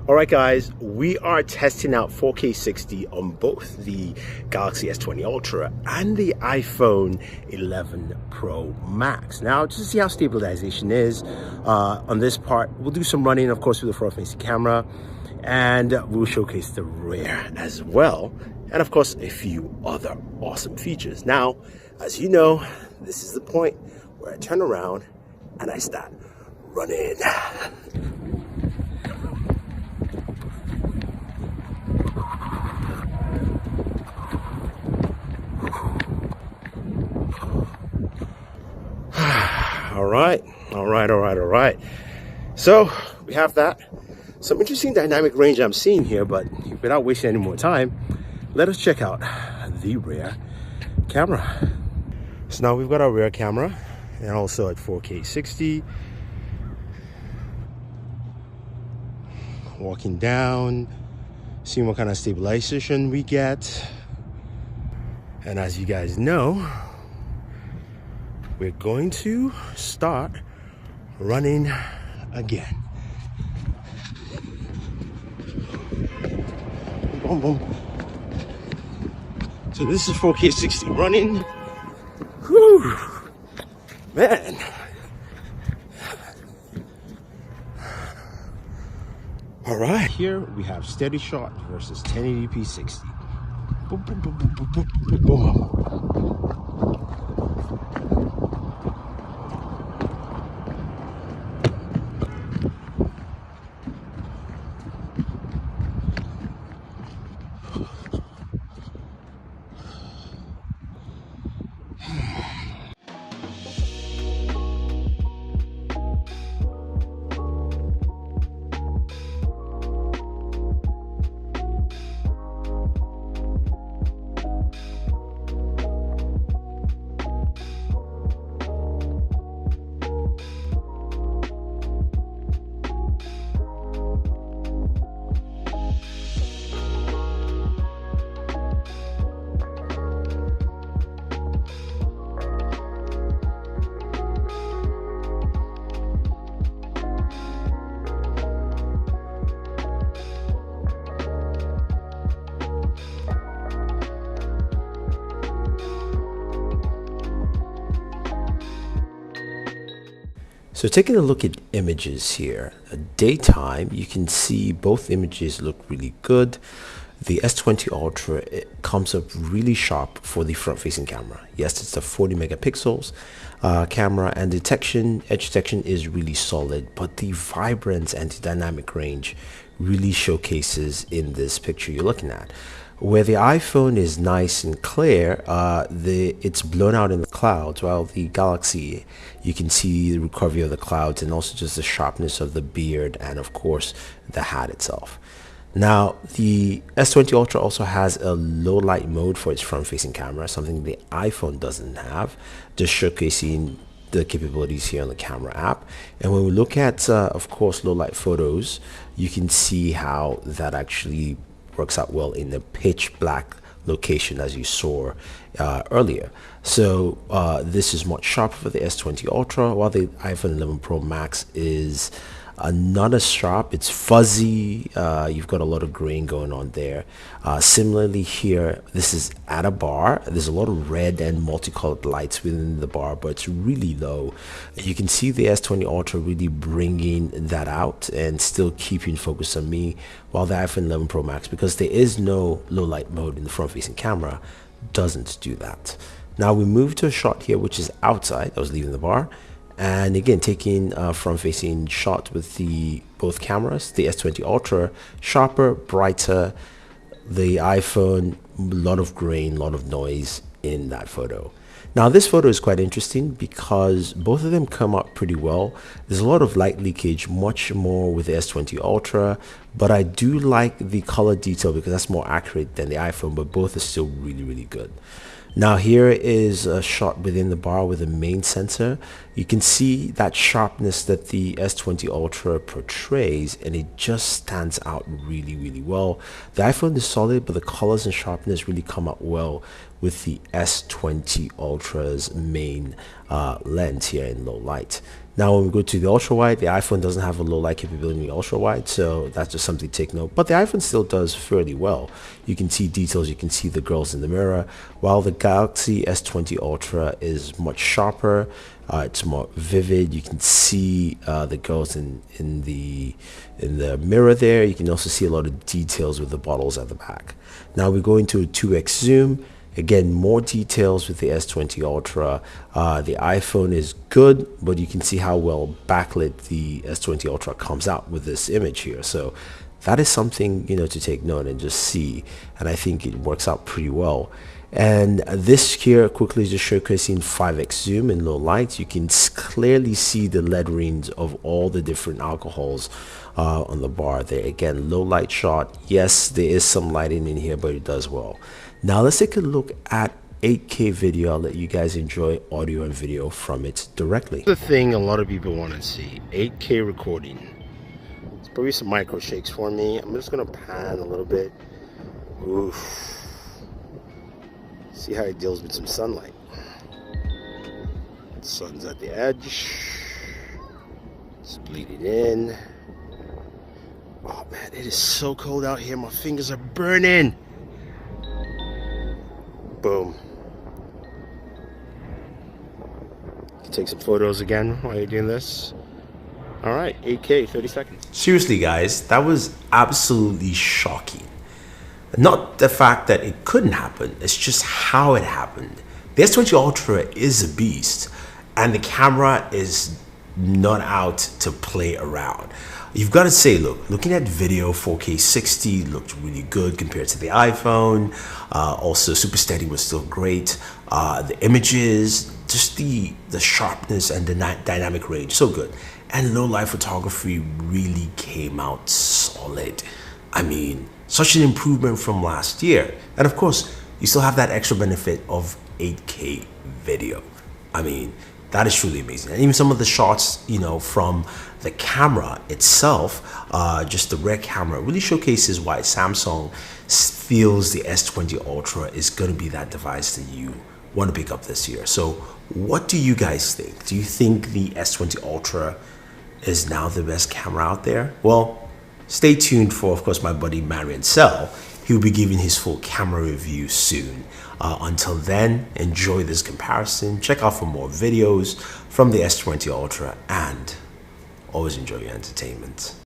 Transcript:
Alright guys, we are testing out 4K 60 on both the Galaxy S20 Ultra and the iPhone 11 Pro Max. Now, just to see how stabilization is on this part, we'll do some running, of course, with the front-facing camera, and we'll showcase the rear as well, and of course, a few other awesome features. Now, as you know, this is the point where I turn around and I start running. All right. So we have that. Some interesting dynamic range I'm seeing here, but without wasting any more time, let us check out the rear camera. So now we've got our rear camera and also at 4K 60. Walking down, seeing what kind of stabilization we get. And as you guys know, we're going to start running again. Boom, boom. So this is 4K 60 running. Whew, man. All right, here we have steady shot versus 1080p 60. Boom, boom, boom, boom, boom, boom, boom. So taking a look at images here, daytime, you can see both images look really good. The S20 Ultra, it comes up really sharp for the front-facing camera. Yes, it's a 40 megapixels camera, and edge detection is really solid, but the vibrance anti-dynamic range really showcases in this picture you're looking at. Where the iPhone is nice and clear, it's blown out in the clouds, while the Galaxy, you can see the recovery of the clouds and also just the sharpness of the beard and of course the hat itself. Now, the S20 Ultra also has a low light mode for its front-facing camera, something the iPhone doesn't have, just showcasing the capabilities here on the camera app. And when we look at, of course, low light photos, you can see how that actually works out well in the pitch black location as you saw earlier. So this is much sharper for the S20 Ultra, while the iPhone 11 Pro Max is not as sharp. It's fuzzy. You've got a lot of grain going on there. Similarly here, this is at a bar. There's a lot of red and multicolored lights within the bar, but it's really low. You can see the S20 Ultra really bringing that out and still keeping focus on me, while the iPhone 11 Pro Max, because there is no low light mode in the front-facing camera, doesn't do that. Now we move to a shot here, which is outside. I was leaving the bar. And again, taking a front-facing shot with both cameras, the S20 Ultra, sharper, brighter, the iPhone, a lot of grain, a lot of noise in that photo. Now, this photo is quite interesting because both of them come out pretty well. There's a lot of light leakage, much more with the S20 Ultra, but I do like the color detail because that's more accurate than the iPhone, but both are still really, really good. Now here is a shot within the bar with the main sensor. You can see that sharpness that the S20 Ultra portrays, and it just stands out really, really well. The iPhone is solid, but the colors and sharpness really come out well with the S20 Ultra's main lens here in low light. Now, when we go to the ultra wide, the iPhone doesn't have a low light capability in the ultra wide, so that's just something to take note. But the iPhone still does fairly well. You can see details, you can see the girls in the mirror, while the Galaxy S20 Ultra is much sharper. It's more vivid. You can see the girls in the mirror there. You can also see a lot of details with the bottles at the back. Now we go into a 2x zoom. Again, more details with the S20 Ultra. The iPhone is good, but you can see how well backlit the S20 Ultra comes out with this image here. So that is something, to take note and just see. And I think it works out pretty well. And this here quickly is just showcasing 5x zoom in low light. You can clearly see the letterings of all the different alcohols on the bar there. Again, low light shot. Yes, there is some lighting in here, but it does well. Now let's take a look at 8K video. I'll let you guys enjoy audio and video from it directly. The thing a lot of people want to see, 8K recording. It's probably some micro shakes for me. I'm just gonna pan a little bit. Oof. See how it deals with some sunlight. The sun's at the edge. It's bleeding in. Oh man, it is so cold out here. My fingers are burning. Boom. Take some photos again while you're doing this. All right, 8K, 30 seconds. Seriously, guys, that was absolutely shocking. Not the fact that it couldn't happen, it's just how it happened. The S20 Ultra is a beast, and the camera is not out to play around. You've got to say, looking at video, 4K 60 looked really good compared to the iPhone. Also, Super Steady was still great. The images, just the sharpness and the dynamic range, so good. And low light photography really came out solid. I mean, such an improvement from last year. And of course, you still have that extra benefit of 8K video. I mean, that is truly amazing. And even some of the shots, from the camera itself, just the rear camera, really showcases why Samsung feels the S20 Ultra is going to be that device that you want to pick up this year. So what do you guys think? Do you think the S20 Ultra is now the best camera out there? Well, stay tuned for, of course, my buddy Marian Sell. He'll be giving his full camera review soon. Until then, enjoy this comparison. Check out for more videos from the S20 Ultra and always enjoy your entertainment.